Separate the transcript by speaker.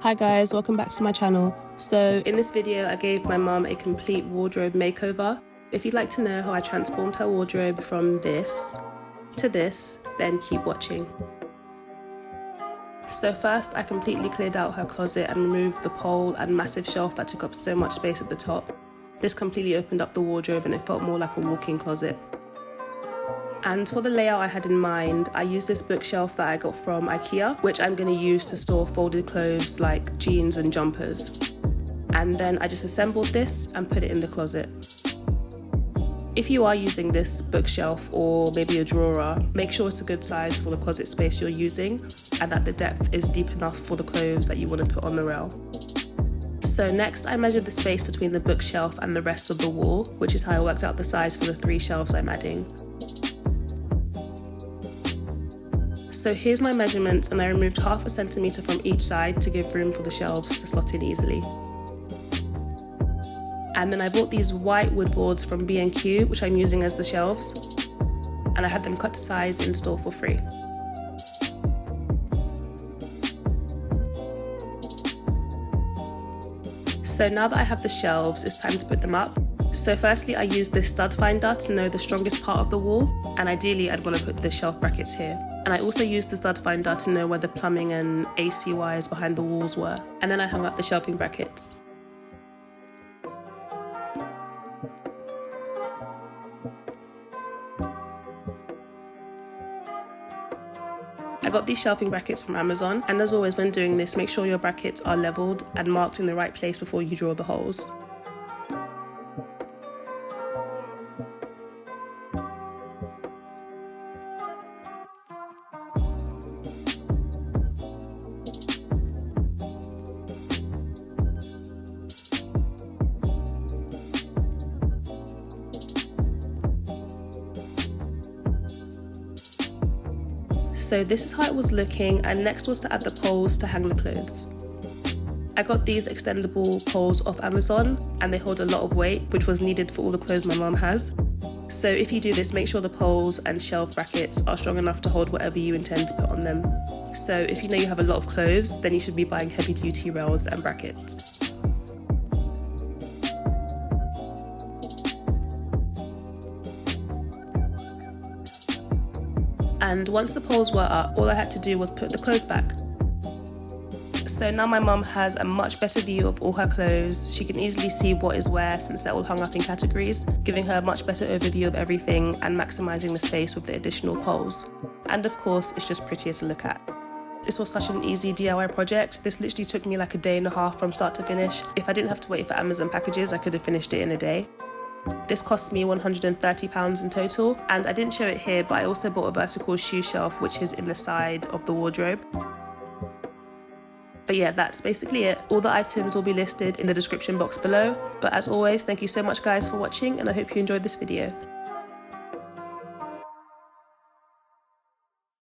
Speaker 1: Hi guys, welcome back to my channel. So in this video I gave my mum a complete wardrobe makeover. If you'd like to know how I transformed her wardrobe from this to this, then keep watching. So first I completely cleared out her closet and removed the pole and massive shelf that took up so much space at the top. This completely opened up the wardrobe and it felt more like a walk-in closet. And for the layout I had in mind, I used this bookshelf that I got from IKEA, which I'm going to use to store folded clothes like jeans and jumpers. And then I just assembled this and put it in the closet. If you are using this bookshelf or maybe a drawer, make sure it's a good size for the closet space you're using and that the depth is deep enough for the clothes that you want to put on the rail. So next I measured the space between the bookshelf and the rest of the wall, which is how I worked out the size for the 3 shelves I'm adding. So here's my measurements, and I removed 0.5 centimetre from each side to give room for the shelves to slot in easily. And then I bought these white wood boards from B&Q, which I'm using as the shelves, and I had them cut to size in store for free. So now that I have the shelves, it's time to put them up. So firstly, I used this stud finder to know the strongest part of the wall, and ideally I'd want to put the shelf brackets here. And I also used the stud finder to know where the plumbing and AC wires behind the walls were. And then I hung up the shelving brackets. I got these shelving brackets from Amazon, and as always when doing this, make sure your brackets are leveled and marked in the right place before you drill the holes. So this is how it was looking, and next was to add the poles to hang the clothes. I got these extendable poles off Amazon and they hold a lot of weight, which was needed for all the clothes my mum has. So if you do this, make sure the poles and shelf brackets are strong enough to hold whatever you intend to put on them. So if you know you have a lot of clothes, then you should be buying heavy duty rails and brackets. And once the poles were up, all I had to do was put the clothes back. So now my mum has a much better view of all her clothes. She can easily see what is where since they're all hung up in categories, giving her a much better overview of everything and maximising the space with the additional poles. And of course, it's just prettier to look at. This was such an easy DIY project. This literally took me like a day and a half from start to finish. If I didn't have to wait for Amazon packages, I could have finished it in a day. This cost me £130 in total, and I didn't show it here, but I also bought a vertical shoe shelf which is in the side of the wardrobe. But yeah, that's basically it. All the items will be listed in the description box below. But as always, thank you so much guys for watching, and I hope you enjoyed this video.